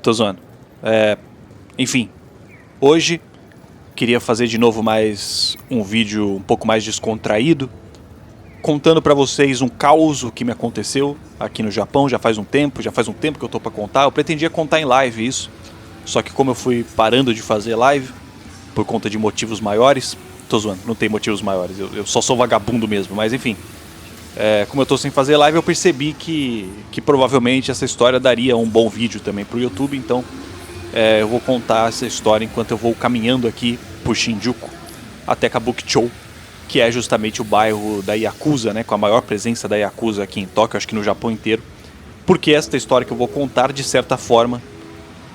Tô zoando. Enfim, hoje queria fazer de novo mais um vídeo um pouco mais descontraído, contando pra vocês um caos que me aconteceu aqui no Japão já faz um tempo que eu tô pra contar. Eu pretendia contar em live isso, só que como eu fui parando de fazer live por conta de motivos maiores, tô zoando, não tem motivos maiores, eu só sou vagabundo mesmo, mas enfim. Como eu tô sem fazer live, eu percebi que provavelmente essa história daria um bom vídeo também pro YouTube, então eu vou contar essa história enquanto eu vou caminhando aqui por Shinjuku até Kabukicho, que é justamente o bairro da Yakuza, né, com a maior presença da Yakuza aqui em Tóquio, acho que no Japão inteiro, porque esta história que eu vou contar, de certa forma,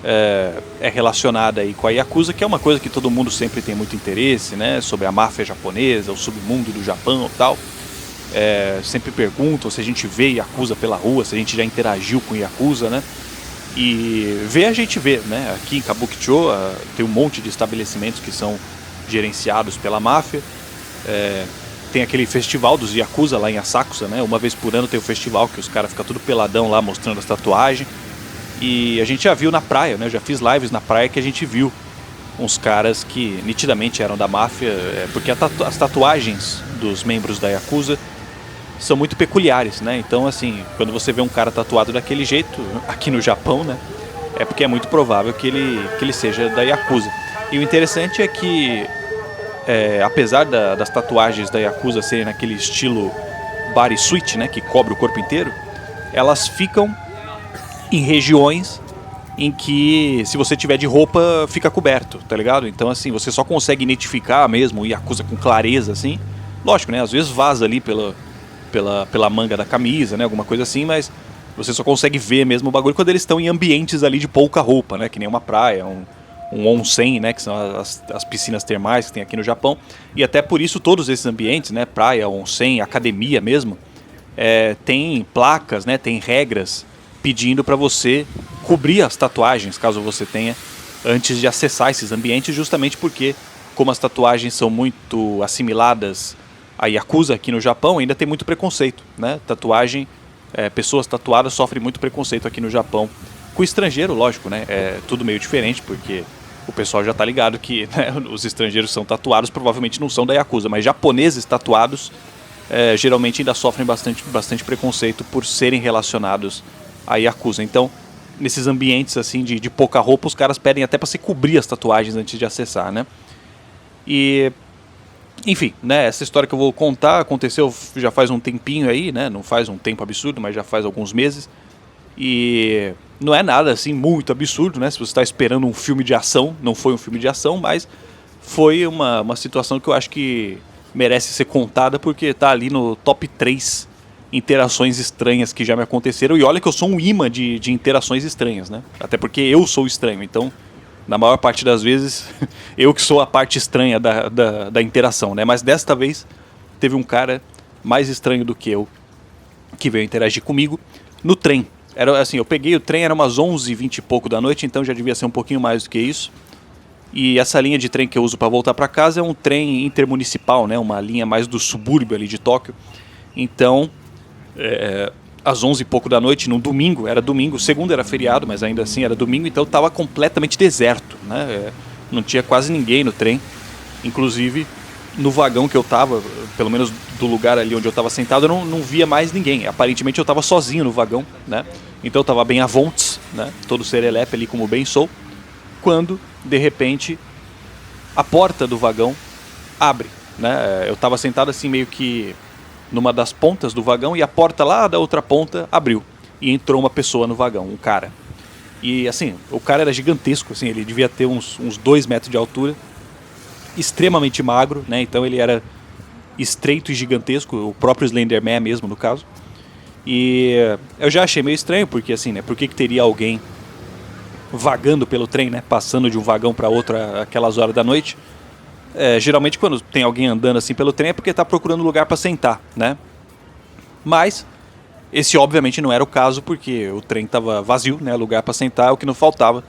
é relacionada aí com a Yakuza, que é uma coisa que todo mundo sempre tem muito interesse, né, sobre a máfia japonesa, o submundo do Japão e tal. Sempre perguntam se a gente vê Yakuza pela rua, se a gente já interagiu com Yakuza, né? E a gente vê, né? Aqui em Kabukicho tem um monte de estabelecimentos que são gerenciados pela máfia. Tem aquele festival dos Yakuza lá em Asakusa, né? Uma vez por ano tem o festival que os caras ficam tudo peladão lá mostrando as tatuagens. E a gente já viu na praia, né? Eu já fiz lives na praia que a gente viu uns caras que nitidamente eram da máfia, porque as tatuagens dos membros da Yakuza são muito peculiares, né? Então, assim, quando você vê um cara tatuado daquele jeito, aqui no Japão, né? É porque é muito provável que ele seja da Yakuza. E o interessante é que, apesar das tatuagens da Yakuza serem naquele estilo bodysuit, né? Que cobre o corpo inteiro, elas ficam em regiões em que, se você tiver de roupa, fica coberto, tá ligado? Então, assim, você só consegue identificar mesmo o Yakuza com clareza, assim. Lógico, né? Às vezes vaza ali pela manga da camisa, né? Alguma coisa assim, mas você só consegue ver mesmo o bagulho quando eles estão em ambientes ali de pouca roupa, né? Que nem uma praia, um onsen, né? Que são as piscinas termais que tem aqui no Japão. E até por isso todos esses ambientes, né? Praia, onsen, academia mesmo, tem placas, né? Tem regras pedindo para você cobrir as tatuagens, caso você tenha, antes de acessar esses ambientes, justamente porque, como as tatuagens são muito assimiladas a Yakuza aqui no Japão, ainda tem muito preconceito, né? Tatuagem, pessoas tatuadas sofrem muito preconceito aqui no Japão. Com o estrangeiro, lógico, né? É tudo meio diferente, porque o pessoal já tá ligado que, né, os estrangeiros são tatuados, provavelmente não são da Yakuza, mas japoneses tatuados geralmente ainda sofrem bastante preconceito por serem relacionados a Yakuza. Então, nesses ambientes assim de pouca roupa, os caras pedem até para se cobrir as tatuagens antes de acessar, né? E enfim, né, essa história que eu vou contar aconteceu já faz um tempinho aí, né? Não faz um tempo absurdo, mas já faz alguns meses. E não é nada assim muito absurdo, né? Se você está esperando um filme de ação, não foi um filme de ação, mas foi uma situação que eu acho que merece ser contada, porque tá ali no top 3 interações estranhas que já me aconteceram. E olha que eu sou um imã de interações estranhas, né? Até porque eu sou estranho, então na maior parte das vezes, eu que sou a parte estranha da interação, né? Mas desta vez, teve um cara mais estranho do que eu, que veio interagir comigo no trem. Era assim, eu peguei o trem, era umas 11h20 e pouco da noite, então já devia ser um pouquinho mais do que isso. E essa linha de trem que eu uso para voltar para casa é um trem intermunicipal, né? Uma linha mais do subúrbio ali de Tóquio. Então, às 11h e pouco da noite, num domingo, era domingo, segunda era feriado, mas ainda assim era domingo, então estava completamente deserto, né? Não tinha quase ninguém no trem, inclusive no vagão que eu estava, pelo menos do lugar ali onde eu estava sentado, eu não via mais ninguém, aparentemente eu estava sozinho no vagão, né? Então eu estava bem à vontade, né? Todo serelepe ali como bem sou, quando, de repente, a porta do vagão abre, né? Eu estava sentado assim meio que numa das pontas do vagão, e a porta lá da outra ponta abriu e entrou uma pessoa no vagão, um cara. E assim, o cara era gigantesco, assim, ele devia ter uns 2 metros de altura, extremamente magro, né? Então ele era estreito e gigantesco, o próprio Slenderman mesmo, no caso. E eu já achei meio estranho, porque assim, né, por que teria alguém vagando pelo trem, né, passando de um vagão para outro àquelas horas da noite? Geralmente quando tem alguém andando assim pelo trem é porque está procurando lugar para sentar, né? Mas esse obviamente não era o caso, porque o trem estava vazio, né? Lugar para sentar é o que não faltava.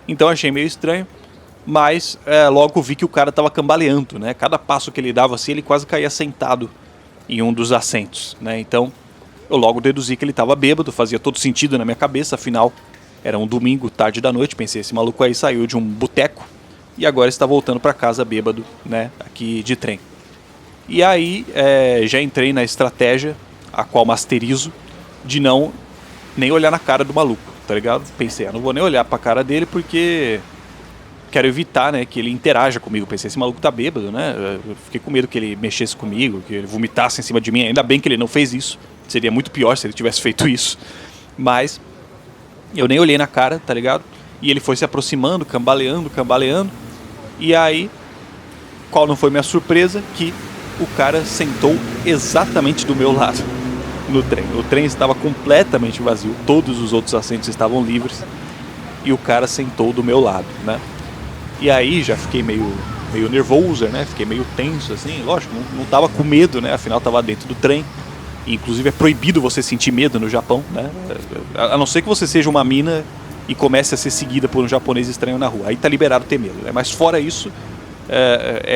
Então achei meio estranho, mas logo vi que o cara estava cambaleando, né? Cada passo que ele dava assim, ele quase caía sentado em um dos assentos, né? Então eu logo deduzi que ele estava bêbado, fazia todo sentido na minha cabeça, afinal Era um domingo, tarde da noite, pensei, esse maluco aí saiu de um boteco e agora está voltando para casa bêbado, né, aqui de trem. E aí já entrei na estratégia, a qual masterizo, de não nem olhar na cara do maluco, tá ligado? Pensei, não vou nem olhar pra cara dele porque quero evitar, né, que ele interaja comigo. Pensei, esse maluco tá bêbado, né? Eu fiquei com medo que ele mexesse comigo, que ele vomitasse em cima de mim. Ainda bem que ele não fez isso. Seria muito pior se ele tivesse feito isso. Mas eu nem olhei na cara, tá ligado? E ele foi se aproximando, cambaleando. E aí, qual não foi minha surpresa? Que o cara sentou exatamente do meu lado no trem. O trem estava completamente vazio, todos os outros assentos estavam livres e o cara sentou do meu lado, né? E aí já fiquei meio nervoso, né? Fiquei meio tenso, assim. Lógico, não tava com medo, né? Afinal, tava dentro do trem. E, inclusive, é proibido você sentir medo no Japão, né? A não ser que você seja uma mina e comece a ser seguida por um japonês estranho na rua. Aí tá liberado ter medo, né? Mas fora isso,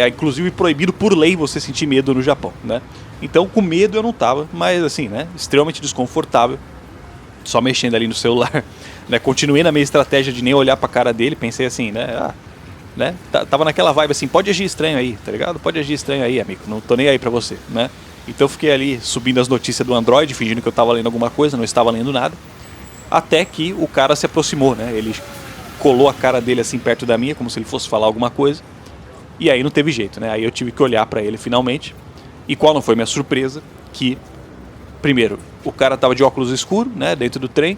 inclusive proibido por lei você sentir medo no Japão, né? Então, com medo eu não tava, mas assim, né? Extremamente desconfortável, só mexendo ali no celular, né? Continuei na minha estratégia de nem olhar pra cara dele, pensei assim, né? Tava naquela vibe assim, pode agir estranho aí, tá ligado? Pode agir estranho aí, amigo, não tô nem aí pra você, né? Então fiquei ali subindo as notícias do Android, fingindo que eu tava lendo alguma coisa, não estava lendo nada, até que o cara se aproximou, né? Ele colou a cara dele assim perto da minha, como se ele fosse falar alguma coisa, e aí não teve jeito, né? Aí eu tive que olhar pra ele finalmente, e qual não foi minha surpresa? Que, primeiro, o cara tava de óculos escuros, né, dentro do trem,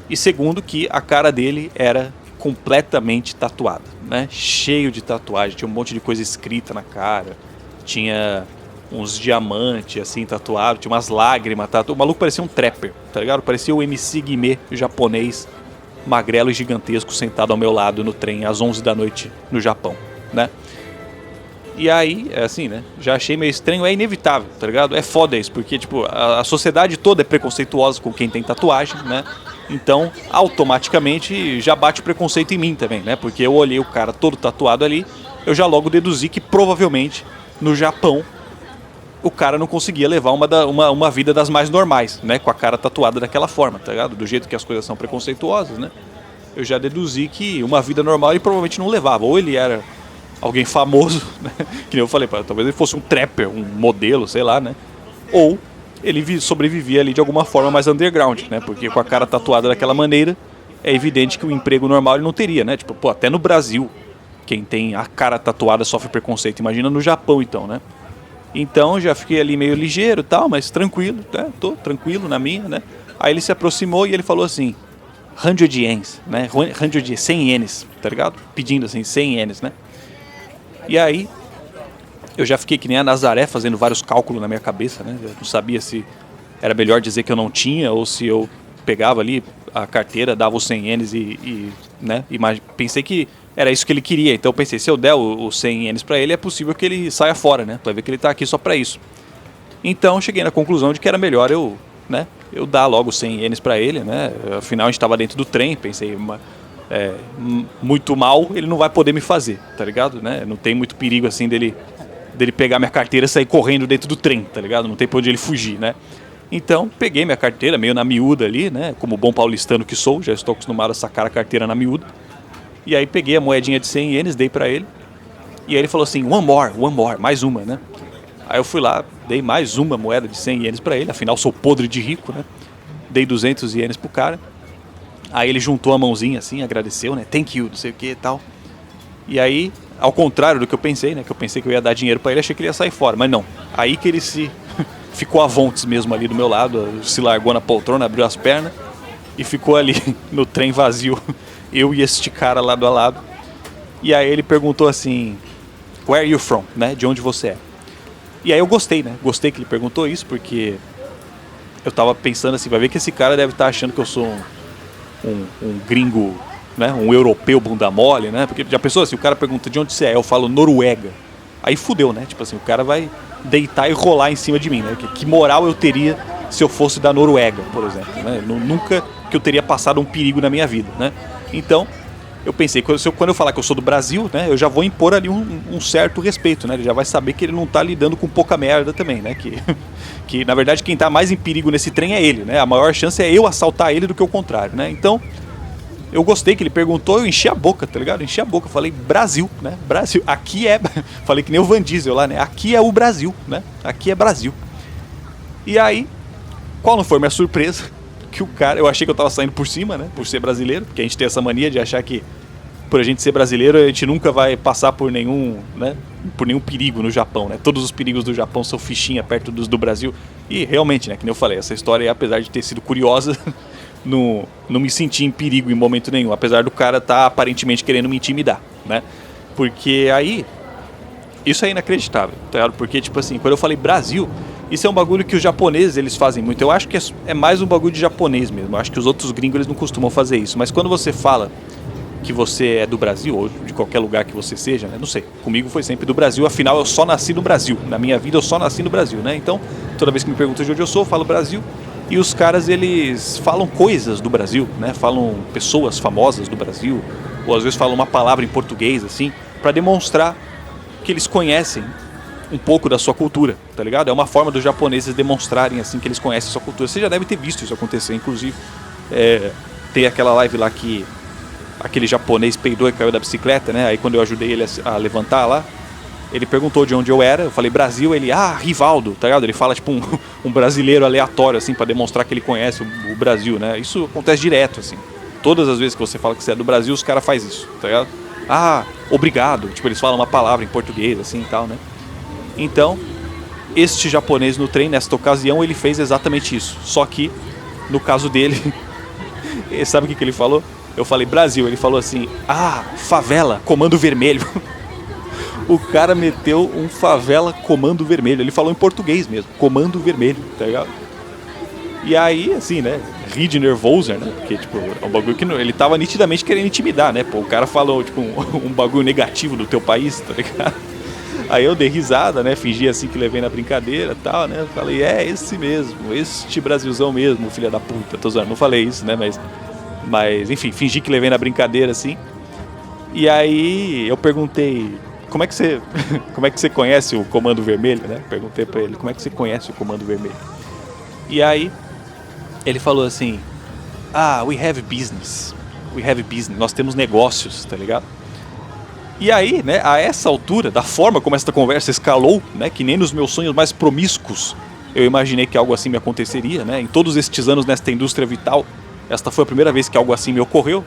e segundo, que a cara dele era completamente tatuada, né? Cheio de tatuagem, tinha um monte de coisa escrita na cara, tinha uns diamantes assim tatuados, tinha umas lágrimas, o maluco parecia um trapper, tá ligado? Parecia o MC Guimê japonês, magrelo e gigantesco, sentado ao meu lado no trem às 11 da noite no Japão, né? E aí, assim, né? Já achei meio estranho, é inevitável, tá ligado? É foda isso, porque, tipo, a sociedade toda é preconceituosa com quem tem tatuagem, né? Então, automaticamente, já bate preconceito em mim também, né? Porque eu olhei o cara todo tatuado ali, eu já logo deduzi que provavelmente, no Japão, o cara não conseguia levar uma vida das mais normais, né? Com a cara tatuada daquela forma, tá ligado? Do jeito que as coisas são preconceituosas, né? Eu já deduzi que uma vida normal ele provavelmente não levava. Ou ele era alguém famoso, né? Que nem eu falei, talvez ele fosse um trapper, um modelo, sei lá, né? Ou ele sobrevivia ali de alguma forma mais underground, né? Porque com a cara tatuada daquela maneira, é evidente que o emprego normal ele não teria, né? Tipo, pô, até no Brasil, quem tem a cara tatuada sofre preconceito. Imagina no Japão, então, né? Então, já fiquei ali meio ligeiro e tal, mas tranquilo, né? Tô tranquilo na minha, né? Aí ele se aproximou e ele falou assim, 100 ienes, né? 100 ienes, tá ligado? Pedindo assim, 100 ienes, né? E aí, eu já fiquei que nem a Nazaré, fazendo vários cálculos na minha cabeça, né? Eu não sabia se era melhor dizer que eu não tinha, ou se eu pegava ali a carteira, dava os 100 ienes né? Pensei que era isso que ele queria, então eu pensei, se eu der os 100 ienes pra ele, é possível que ele saia fora, né? Vai ver que ele tá aqui só pra isso. Então, cheguei na conclusão de que era melhor eu dar logo os 100 ienes pra ele, né? Afinal, a gente tava dentro do trem, pensei... muito mal, ele não vai poder me fazer, tá ligado? Né? Não tem muito perigo assim dele pegar minha carteira e sair correndo dentro do trem, tá ligado? Não tem pra onde ele fugir, né? Então, peguei minha carteira meio na miúda ali, né? Como bom paulistano que sou, já estou acostumado a sacar a carteira na miúda. E aí peguei a moedinha de 100 ienes, dei pra ele. E aí ele falou assim, one more, mais uma, né? Aí eu fui lá, dei mais uma moeda de 100 ienes pra ele, afinal sou podre de rico, né? Dei 200 ienes pro cara. Aí ele juntou a mãozinha assim, agradeceu, né? Thank you, não sei o que e tal. E aí, ao contrário do que eu pensei, né? Que eu pensei que eu ia dar dinheiro pra ele, achei que ele ia sair fora. Mas não. Aí que ele ficou a vontes mesmo ali do meu lado, se largou na poltrona, abriu as pernas e ficou ali no trem vazio, eu e este cara lado a lado. E aí ele perguntou assim, where are you from, né? De onde você é? E aí eu gostei, né? Gostei que ele perguntou isso, porque eu tava pensando assim, vai ver que esse cara deve estar achando que eu sou um gringo, né? Um europeu bunda mole, né? Porque já pensou assim, o cara pergunta de onde você é, eu falo Noruega. Aí fudeu, né? Tipo assim, o cara vai deitar e rolar em cima de mim, né? Que moral eu teria se eu fosse da Noruega, por exemplo, né? Nunca que eu teria passado um perigo na minha vida, né? Então, eu pensei, quando eu falar que eu sou do Brasil, né? Eu já vou impor ali um certo respeito, né? Ele já vai saber que ele não tá lidando com pouca merda também, né? Que na verdade quem tá mais em perigo nesse trem é ele, né? A maior chance é eu assaltar ele do que o contrário, né? Então, eu gostei que ele perguntou, eu enchi a boca, tá ligado? Enchi a boca, falei Brasil, né? Brasil, aqui é... Falei que nem o Van Diesel lá, né? Aqui é o Brasil, né? Aqui é Brasil. E aí, qual não foi minha surpresa? Que o cara, eu achei que eu tava saindo por cima, né? Por ser brasileiro, porque a gente tem essa mania de achar que por a gente ser brasileiro, a gente nunca vai passar por nenhum, né? Por nenhum perigo no Japão, né? Todos os perigos do Japão são fichinha perto dos do Brasil. E realmente, né? Que nem eu falei, essa história, apesar de ter sido curiosa, não me senti em perigo em momento nenhum. Apesar do cara estar aparentemente querendo me intimidar, né? Porque aí, isso é inacreditável, tá ligado? Porque, tipo assim, quando eu falei Brasil, isso é um bagulho que os japoneses, eles fazem muito. Eu acho que é mais um bagulho de japonês mesmo. Eu acho que os outros gringos, eles não costumam fazer isso. Mas quando você fala que você é do Brasil, ou de qualquer lugar que você seja, né? Não sei, comigo foi sempre do Brasil, afinal eu só nasci no Brasil, na minha vida eu só nasci no Brasil, né? Então, toda vez que me perguntam de onde eu sou, eu falo Brasil, e os caras, eles falam coisas do Brasil, né? Falam pessoas famosas do Brasil, ou às vezes falam uma palavra em português, assim, pra demonstrar que eles conhecem um pouco da sua cultura, tá ligado? É uma forma dos japoneses demonstrarem, assim, que eles conhecem a sua cultura. Você já deve ter visto isso acontecer, inclusive, tem aquela live lá que aquele japonês peidou e caiu da bicicleta, né? Aí quando eu ajudei ele a levantar lá, ele perguntou de onde eu era, eu falei Brasil, ele, Rivaldo, tá ligado? Ele fala tipo um brasileiro aleatório, assim, pra demonstrar que ele conhece o Brasil, né? Isso acontece direto, assim. Todas as vezes que você fala que você é do Brasil, os caras fazem isso, tá ligado? Obrigado, tipo, eles falam uma palavra em português, assim e tal, né? Então, este japonês no trem, nesta ocasião, ele fez exatamente isso. Só que, no caso dele, sabe o que ele falou? Eu falei Brasil, ele falou assim, favela, comando vermelho. O cara meteu um favela comando vermelho. Ele falou em português mesmo, comando vermelho, tá ligado? E aí, assim, né, ri de nervoso, né? Porque, tipo, é um bagulho que ele tava nitidamente querendo intimidar, né? Pô, o cara falou, tipo, um bagulho negativo do teu país, tá ligado? Aí eu dei risada, né? Fingi assim que levei na brincadeira e tal, né? Falei, esse mesmo, este Brasilzão mesmo, filha da puta. Tô zoando, não falei isso, né? Mas, enfim, fingi que levei na brincadeira, assim. E aí eu perguntei, como é que você conhece o Comando Vermelho, né? Perguntei pra ele, como é que você conhece o Comando Vermelho? E aí ele falou assim, we have business. We have business. Nós temos negócios, tá ligado? E aí, né, a essa altura, da forma como essa conversa escalou, né, que nem nos meus sonhos mais promíscuos eu imaginei que algo assim me aconteceria, né? Em todos estes anos nesta indústria vital, esta foi a primeira vez que algo assim me ocorreu.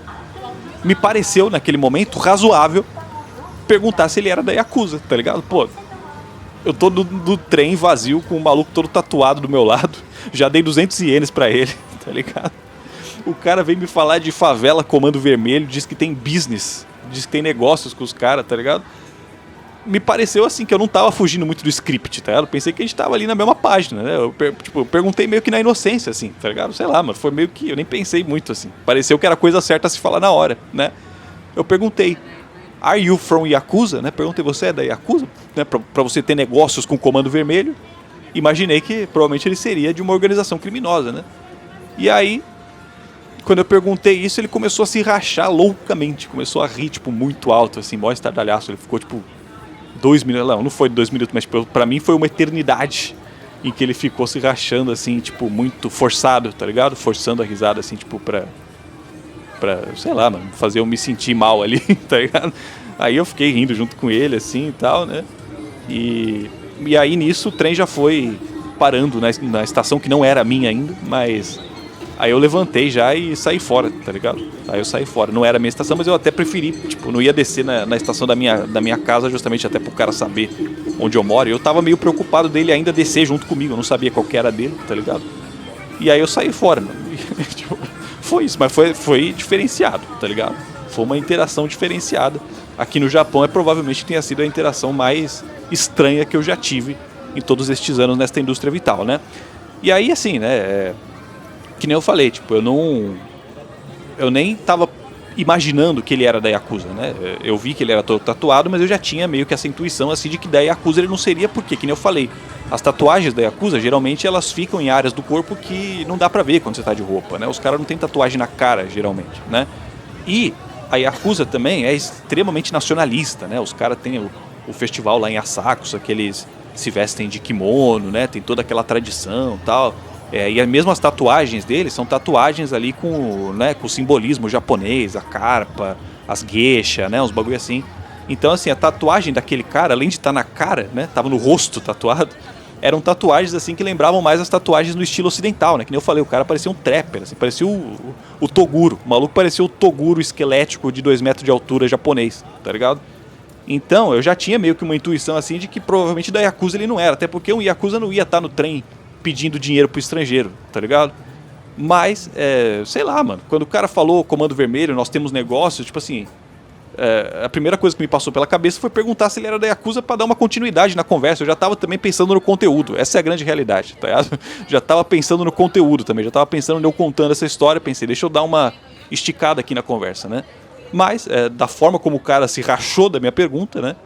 Me pareceu, naquele momento, razoável perguntar se ele era da Yakuza, tá ligado? Pô, eu tô do trem vazio com o maluco todo tatuado do meu lado, já dei 200 ienes pra ele, tá ligado? O cara vem me falar de favela, comando vermelho, diz que tem business, diz que tem negócios com os caras, tá ligado? Me pareceu assim que eu não tava fugindo muito do script, tá ligado? Eu pensei que a gente tava ali na mesma página, né? Eu perguntei meio que na inocência, assim, tá ligado? Sei lá, mano, foi meio que... Eu nem pensei muito, assim. Pareceu que era a coisa certa a se falar na hora, né? Eu perguntei, are you from Yakuza? Né? Perguntei, você é da Yakuza? Né? Pra você ter negócios com o Comando Vermelho. Imaginei que provavelmente ele seria de uma organização criminosa, né? E aí, quando eu perguntei isso, ele começou a se rachar loucamente. Começou a rir, tipo, muito alto, assim, mó estardalhaço. Ele ficou, tipo... 2 minutos, não foi 2 minutos, mas tipo, pra mim foi uma eternidade em que ele ficou se rachando, assim, tipo, muito forçado, tá ligado? Forçando a risada, assim, tipo, pra sei lá, mano, fazer eu me sentir mal ali, tá ligado? Aí eu fiquei rindo junto com ele, assim, e tal, né? E aí nisso o trem já foi parando na estação, que não era minha ainda, mas... Aí eu levantei já e saí fora, tá ligado? Aí eu saí fora. Não era a minha estação, mas eu até preferi, tipo, não ia descer na estação da minha casa, justamente até pro cara saber onde eu moro. Eu tava meio preocupado dele ainda descer junto comigo, eu não sabia qual que era dele, tá ligado? E aí eu saí fora, mano. E, tipo, foi isso, mas foi diferenciado, tá ligado? Foi uma interação diferenciada. Aqui no Japão provavelmente tenha sido a interação mais estranha que eu já tive em todos estes anos nesta indústria vital, né? E aí, assim, né... Que nem eu falei, tipo, eu nem tava imaginando que ele era da Yakuza, né? Eu vi que ele era todo tatuado, mas eu já tinha meio que essa intuição, assim, de que da Yakuza ele não seria, porque, que nem eu falei, as tatuagens da Yakuza, geralmente, elas ficam em áreas do corpo que não dá pra ver quando você tá de roupa, né? Os caras não tem tatuagem na cara, geralmente, né? E a Yakuza também é extremamente nacionalista, né? Os caras têm o festival lá em Asakusa, que eles se vestem de kimono, né? Tem toda aquela tradição e tal... E mesmo as tatuagens dele são tatuagens ali com, né, com o simbolismo japonês, a carpa, as geisha, né, uns bagulho assim. Então, assim, a tatuagem daquele cara, além de estar na cara, né, tava no rosto tatuado, eram tatuagens assim que lembravam mais as tatuagens no estilo ocidental, né? Que nem eu falei, o cara parecia um trapper, assim, parecia o Toguro. O maluco parecia o Toguro esquelético de 2 metros de altura japonês, tá ligado? Então, eu já tinha meio que uma intuição assim de que provavelmente da Yakuza ele não era, até porque um Yakuza não ia estar no trem pedindo dinheiro pro estrangeiro, tá ligado? Mas, sei lá, mano, quando o cara falou Comando Vermelho, nós temos negócio, tipo assim, a primeira coisa que me passou pela cabeça foi perguntar se ele era da Yakuza pra dar uma continuidade na conversa. Eu já tava também pensando no conteúdo, essa é a grande realidade, tá ligado? Já tava pensando no conteúdo também, já tava pensando em eu contando essa história, pensei, deixa eu dar uma esticada aqui na conversa, né? Mas, da forma como o cara se rachou da minha pergunta, né?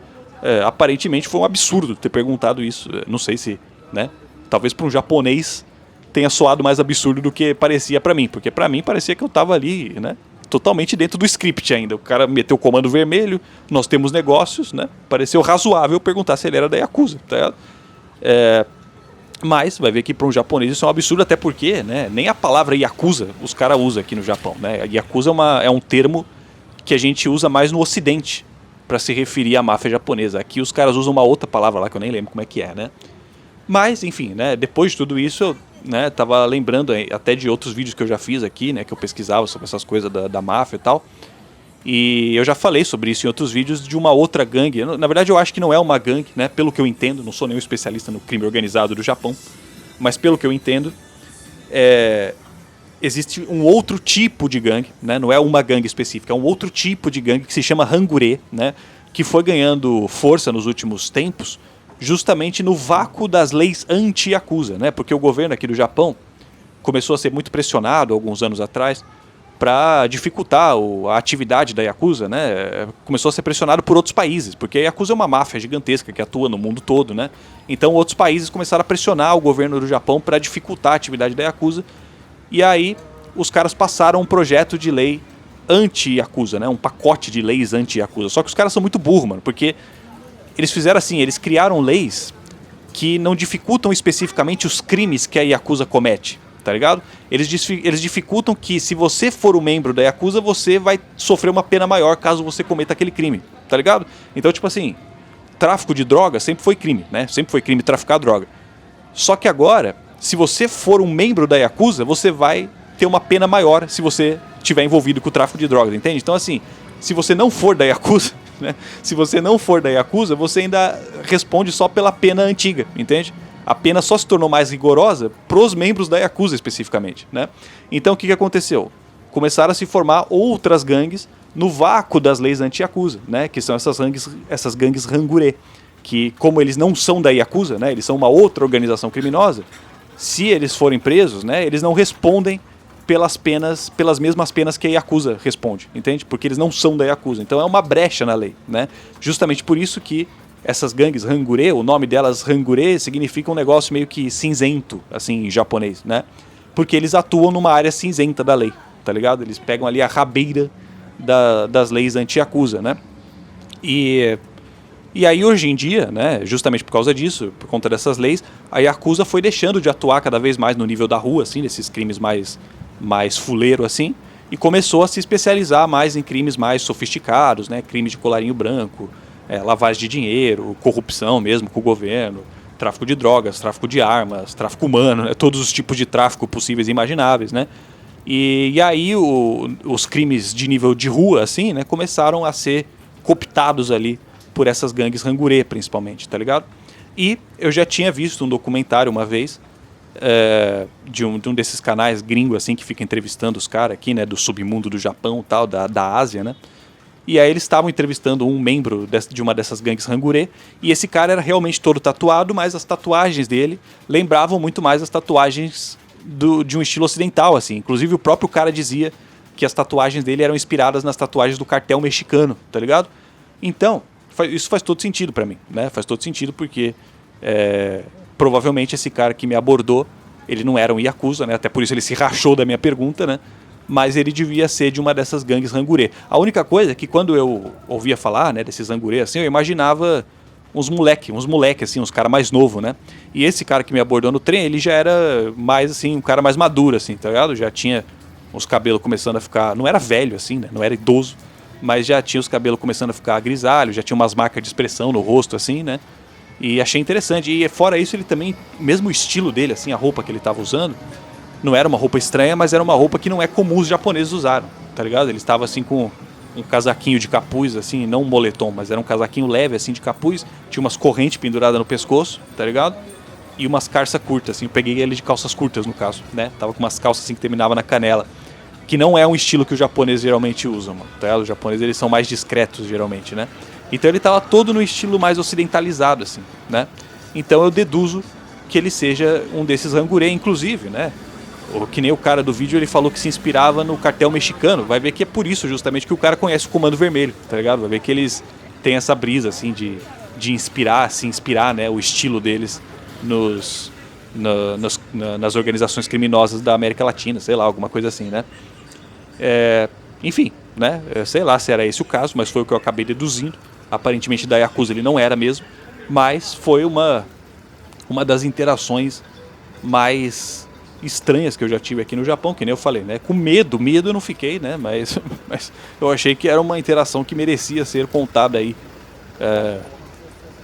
Aparentemente foi um absurdo ter perguntado isso. Não sei se, né? Talvez para um japonês tenha soado mais absurdo do que parecia para mim, porque para mim parecia que eu tava ali, né? Totalmente dentro do script ainda. O cara meteu o comando vermelho, nós temos negócios, né? Pareceu razoável perguntar se ele era da Yakuza, tá ligado? Mas vai ver que para um japonês isso é um absurdo, até porque, né? Nem a palavra Yakuza os caras usam aqui no Japão, né? Yakuza é um termo que a gente usa mais no Ocidente para se referir à máfia japonesa. Aqui os caras usam uma outra palavra lá que eu nem lembro como é que é, né? Mas, enfim, né? Depois de tudo isso, eu, né, tava lembrando até de outros vídeos que eu já fiz aqui, né? Que eu pesquisava sobre essas coisas da máfia e tal. E eu já falei sobre isso em outros vídeos de uma outra gangue. Na verdade, eu acho que não é uma gangue, né? Pelo que eu entendo, não sou nenhum especialista no crime organizado do Japão, mas pelo que eu entendo, existe um outro tipo de gangue, né? Não é uma gangue específica, é um outro tipo de gangue que se chama Hangure, né? Que foi ganhando força nos últimos tempos, justamente no vácuo das leis anti-Yakuza, né? Porque o governo aqui do Japão começou a ser muito pressionado alguns anos atrás para dificultar a atividade da Yakuza, né? Começou a ser pressionado por outros países, porque a Yakuza é uma máfia gigantesca que atua no mundo todo, né? Então outros países começaram a pressionar o governo do Japão para dificultar a atividade da Yakuza. E aí os caras passaram um projeto de lei anti-Yakuza, né? Um pacote de leis anti-Yakuza. Só que os caras são muito burros, mano, porque eles fizeram assim, eles criaram leis que não dificultam especificamente os crimes que a Yakuza comete, tá ligado? Eles dificultam que se você for um membro da Yakuza, você vai sofrer uma pena maior caso você cometa aquele crime, tá ligado? Então, tipo assim, tráfico de droga sempre foi crime, né? Sempre foi crime traficar droga. Só que agora, se você for um membro da Yakuza, você vai ter uma pena maior se você estiver envolvido com o tráfico de drogas, entende? Então, assim, se você não for da Yakuza, né? Se você não for da Yakuza, você ainda responde só pela pena antiga, entende? A pena só se tornou mais rigorosa pros membros da Yakuza especificamente, né? Então, o que aconteceu? Começaram a se formar outras gangues no vácuo das leis anti-Yakuza, né? Que são essas gangues Hangure, que como eles não são da Yakuza, né? Eles são uma outra organização criminosa. Se eles forem presos, né, eles não respondem pelas mesmas penas que a Yakuza responde, entende? Porque eles não são da Yakuza. Então é uma brecha na lei, né? Justamente por isso que essas gangues Hangure, o nome delas Hangure significa um negócio meio que cinzento, assim, em japonês, né? Porque eles atuam numa área cinzenta da lei, tá ligado? Eles pegam ali a rabeira das leis anti-Yakuza, né? E aí hoje em dia, né, justamente por causa disso, por conta dessas leis, a Yakuza foi deixando de atuar cada vez mais no nível da rua, assim, nesses crimes mais fuleiro, assim, e começou a se especializar mais em crimes mais sofisticados, né, crimes de colarinho branco, lavagem de dinheiro, corrupção mesmo com o governo, tráfico de drogas, tráfico de armas, tráfico humano, né, todos os tipos de tráfico possíveis e imagináveis, né. E aí os crimes de nível de rua, assim, né, começaram a ser cooptados ali por essas gangues Hangure, principalmente, tá ligado? E eu já tinha visto um documentário uma vez de um desses canais gringos assim que fica entrevistando os caras aqui, né, do submundo do Japão, tal, da Ásia, né? E aí eles estavam entrevistando um membro de uma dessas gangues Hangure, e esse cara era realmente todo tatuado, mas as tatuagens dele lembravam muito mais as tatuagens de um estilo ocidental, assim. Inclusive o próprio cara dizia que as tatuagens dele eram inspiradas nas tatuagens do cartel mexicano, tá ligado? Então, isso faz todo sentido pra mim, né? Faz todo sentido porque provavelmente esse cara que me abordou, ele não era um Yakuza, né? Até por isso ele se rachou da minha pergunta, né? Mas ele devia ser de uma dessas gangues Hangure. A única coisa é que quando eu ouvia falar, né, desses Hangure, assim, eu imaginava uns moleque assim, uns cara mais novo, né? E esse cara que me abordou no trem, ele já era mais assim, um cara mais maduro assim, tá ligado? Já tinha os cabelos começando a ficar, não era velho assim, né? Não era idoso, mas já tinha os cabelos começando a ficar grisalhos, já tinha umas marcas de expressão no rosto assim, né? E achei interessante. E fora isso, ele também, mesmo o estilo dele assim, a roupa que ele tava usando, não era uma roupa estranha, mas era uma roupa que não é comum os japoneses usarem, tá ligado? Ele estava assim com um casaquinho de capuz, assim, não um moletom, mas era um casaquinho leve, assim, de capuz, tinha umas correntes penduradas no pescoço, tá ligado? E umas calças curtas, assim, eu peguei ele de calças curtas, no caso, né? Tava com umas calças, assim, que terminava na canela, que não é um estilo que os japoneses geralmente usam, mano, tá ligado? Os japoneses, eles são mais discretos, geralmente, né? Então ele tava todo no estilo mais ocidentalizado, assim, né? Então eu deduzo que ele seja um desses hangurê, inclusive, né? Que nem o cara do vídeo, ele falou que se inspirava no cartel mexicano. Vai ver que é por isso justamente que o cara conhece o Comando Vermelho, tá ligado? Vai ver que eles têm essa brisa, assim, de inspirar, se inspirar, né, o estilo deles nas organizações criminosas da América Latina, sei lá, alguma coisa assim, né? Enfim, né, sei lá se era esse o caso, mas foi o que eu acabei deduzindo. Aparentemente da Yakuza ele não era mesmo, mas foi uma das interações mais estranhas que eu já tive aqui no Japão, que nem eu falei, né? Com medo eu não fiquei, né? Mas eu achei que era uma interação que merecia ser contada aí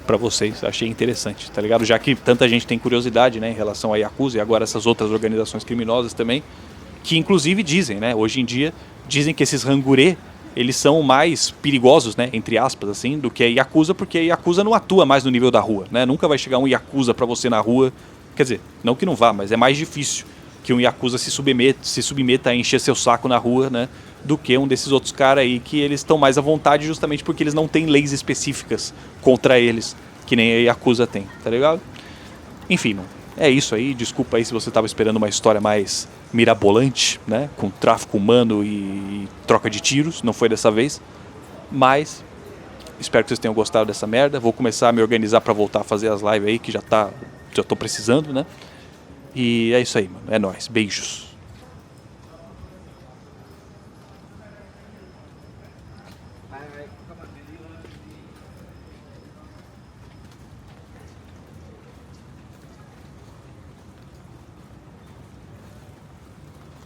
pra vocês. Achei interessante, tá ligado? Já que tanta gente tem curiosidade, né, em relação a Yakuza e agora essas outras organizações criminosas também, que inclusive dizem, né? Hoje em dia dizem que esses hangurê, eles são mais perigosos, né, entre aspas, assim, do que a Yakuza, porque a Yakuza não atua mais no nível da rua, né? Nunca vai chegar um Yakuza pra você na rua. Quer dizer, não que não vá, mas é mais difícil que um Yakuza se submeta a encher seu saco na rua, né? Do que um desses outros caras aí que eles estão mais à vontade justamente porque eles não têm leis específicas contra eles, que nem a Yakuza tem, tá ligado? Enfim, mano, é isso aí. Desculpa aí se você tava esperando uma história mais mirabolante, né? Com tráfico humano e troca de tiros. Não foi dessa vez. Mas espero que vocês tenham gostado dessa merda. Vou começar a me organizar pra voltar a fazer as lives aí, que já tô precisando, né? E é isso aí, mano. É nóis. Beijos.